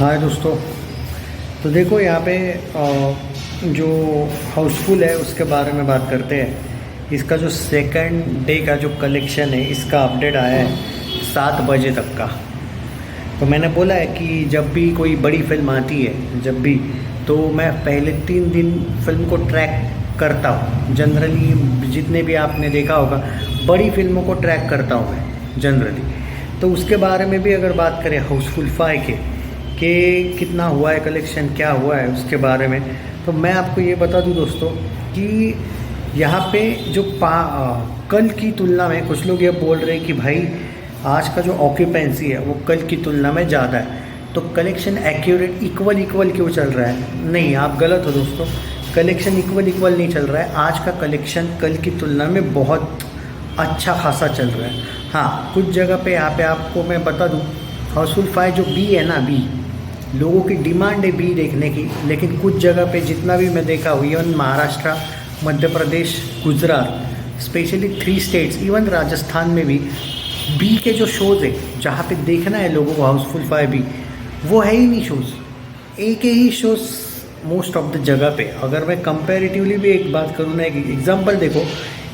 हाय दोस्तों। तो देखो यहाँ पे जो हाउसफुल है उसके बारे में बात करते हैं। इसका जो सेकंड डे का जो कलेक्शन है इसका अपडेट आया है 7 बजे तक का। तो मैंने बोला है कि जब भी कोई बड़ी फिल्म आती है जब भी, तो मैं पहले 3 दिन फिल्म को ट्रैक करता हूँ। जनरली जितने भी आपने देखा होगा बड़ी फिल्मों को ट्रैक करता हूँ मैं जनरली। तो उसके बारे में भी अगर बात करें हाउसफुल 5 के कितना हुआ है कलेक्शन, क्या हुआ है उसके बारे में, तो मैं आपको ये बता दूं दोस्तों कि यहाँ पे जो कल की तुलना में कुछ लोग ये बोल रहे हैं कि भाई आज का जो ऑक्यूपेंसी है वो कल की तुलना में ज़्यादा है, तो कलेक्शन एक्यूरेट इक्वल क्यों चल रहा है? नहीं, आप गलत हो दोस्तों। कलेक्शन इक्वल नहीं चल रहा है। आज का कलेक्शन कल की तुलना में बहुत अच्छा खासा चल रहा है। हाँ, कुछ जगह पे यहाँ पे आपको मैं बता दूँ, हाउसफुल 5 जो बी है ना, बी लोगों की डिमांड है बी देखने की, लेकिन कुछ जगह पे जितना भी मैं देखा हुई है, Maharashtra, Madhya Pradesh, Gujarat, specially 3 states, even Rajasthan में भी बी के जो शोज़ है जहाँ पे देखना है लोगों को हाउसफुल 5 बी, वो है ही नहीं शोज़। एक ही शोज़ मोस्ट ऑफ द जगह पे। अगर मैं कंपैरेटिवली भी एक बात करूँ ना, एक एग्जांपल देखो,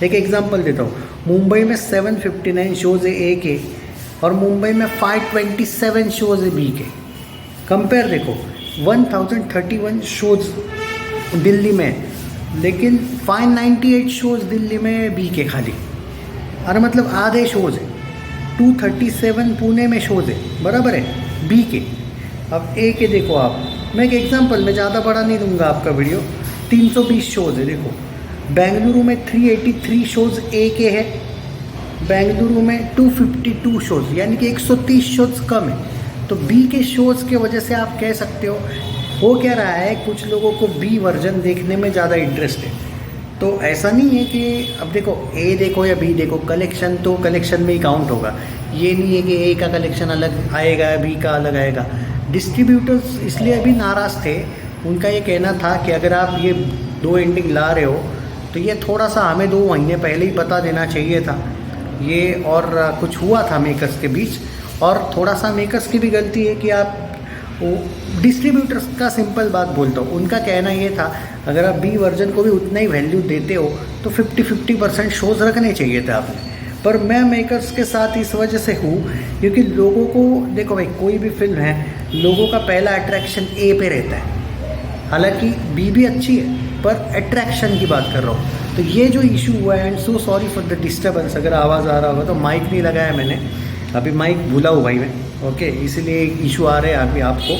एक एग्जांपल देता हूँ। मुंबई में 759 शोज़ है ए के, और मुंबई में 527 शोज़ है बी के। कंपेयर देखो, 1031 शोज़ दिल्ली में, लेकिन 598 शोज़ दिल्ली में बी के खाली। अरे मतलब आधे शोज़ है। 237 पुणे में शोज़ है, बराबर है, बी के। अब ए के देखो आप, मैं एक एग्जांपल में ज़्यादा बड़ा नहीं दूंगा आपका वीडियो, 320 शोज़ है। देखो बेंगलुरु में 383 शोज़ ए के है, बेंगलुरु में 252 शोज़, यानी कि 130 शोज़ कम है। तो बी के शोज़ के वजह से आप कह सकते हो क्या रहा है, कुछ लोगों को बी वर्जन देखने में ज़्यादा इंटरेस्ट है। तो ऐसा नहीं है कि अब देखो ए देखो या बी देखो, कलेक्शन तो कलेक्शन में ही काउंट होगा। ये नहीं है कि ए का कलेक्शन अलग आएगा बी का अलग आएगा। डिस्ट्रीब्यूटर्स इसलिए अभी नाराज़ थे, उनका ये कहना था कि अगर आप ये 2 एंडिंग ला रहे हो तो ये थोड़ा सा हमें 2 महीने पहले ही बता देना चाहिए था ये। और कुछ हुआ था मेकर्स के बीच, और थोड़ा सा मेकर्स की भी गलती है कि आप वो डिस्ट्रीब्यूटर्स का सिंपल बात बोलता हूँ, उनका कहना ये था अगर आप बी वर्जन को भी उतना ही वैल्यू देते हो तो 50% शोज़ रखने चाहिए थे आपने। पर मैं मेकर्स के साथ इस वजह से हूँ क्योंकि लोगों को देखो भाई, कोई भी फिल्म है, लोगों का पहला अट्रैक्शन ए पे रहता है। हालांकि बी भी अच्छी है पर अट्रैक्शन की बात कर रहा हूँ। तो ये जो इशू हुआ है, and so sorry for the disturbance, अगर आवाज़ आ रहा होगा तो माइक नहीं लगाया मैंने, अभी माइक भूला हूँ भाई मैं, ओके, इसलिए इशू आ रहे हैं अभी आपको,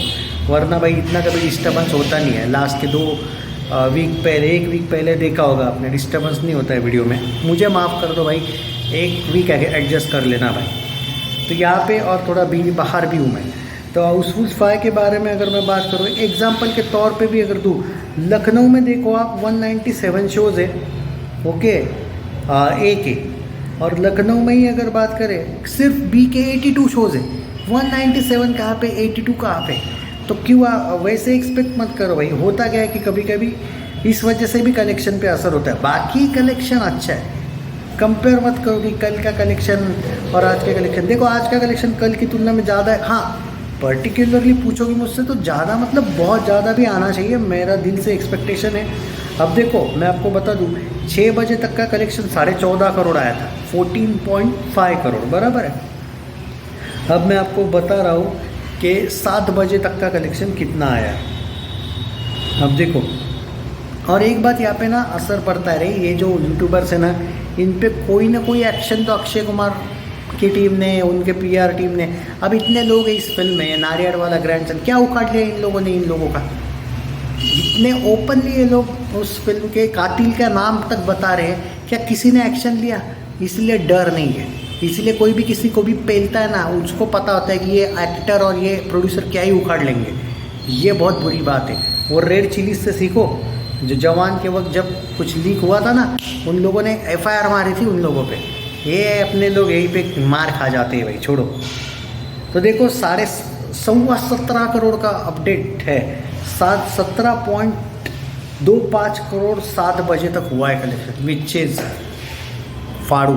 वरना भाई इतना कभी डिस्टर्बेंस होता नहीं है। लास्ट के 2 वीक पहले, 1 वीक पहले देखा होगा आपने, डिस्टर्बेंस नहीं होता है वीडियो में। मुझे माफ़ कर दो भाई, 1 वीक एडजस्ट कर लेना भाई। तो यहाँ पे और थोड़ा भी बाहर भी हूँ मैं। तो हाउसफुल 5 के बारे में अगर मैं बात करूँ, एग्जाम्पल के तौर पे भी अगर दूँ, लखनऊ में देखो आप 197 शोज़ है, ओके, ए के। और लखनऊ में ही अगर बात करें सिर्फ बी के 82 शोज़ है। 197 कहाँ पे, 82 कहाँ पे? तो क्यों वैसे एक्सपेक्ट मत करो भाई। होता क्या है कि कभी कभी इस वजह से भी कलेक्शन पे असर होता है। बाकी कलेक्शन अच्छा है, कंपेयर मत करो कि कल का कलेक्शन और आज का कलेक्शन। देखो आज का कलेक्शन कल की तुलना में ज़्यादा है। हाँ, पर्टिकुलरली पूछोगे मुझसे तो ज़्यादा मतलब बहुत ज़्यादा भी आना चाहिए, मेरा दिल से एक्सपेक्टेशन है। अब देखो मैं आपको बता दूँ, 6 बजे तक का कलेक्शन 14.5 करोड़ आया था, 14.5 करोड़, बराबर है। अब मैं आपको बता रहा हूँ कि 7 बजे तक का कलेक्शन कितना आया है। अब देखो, और एक बात यहाँ पे ना असर पड़ता है, ये जो यूट्यूबर्स है ना, इन पे कोई ना कोई एक्शन तो अक्षय कुमार की टीम ने, उनके पीआर टीम ने, अब इतने लोग हैं इस फिल्म में, नारियल वाला ग्रैंडसन क्या उखाड़ लिया इन लोगों ने, इन लोगों का। इतने ओपनली ये लोग उस फिल्म के कातिल का नाम तक बता रहे हैं, क्या किसी ने एक्शन लिया? इसलिए डर नहीं है, इसलिए कोई भी किसी को भी पेलता है ना, उसको पता होता है कि ये एक्टर और ये प्रोड्यूसर क्या ही उखाड़ लेंगे। ये बहुत बुरी बात है। वो रेड चिलीज से सीखो, जो जवान के वक्त जब कुछ लीक हुआ था ना, उन लोगों ने FIR मारी थी उन लोगों पे। ये अपने लोग यहीं पे मार खा जाते हैं भाई, छोड़ो। तो देखो 17.25 करोड़ का अपडेट है, 17.25 करोड़ 7 बजे तक हुआ है कलेक्शन, विच इज़ फाड़ू।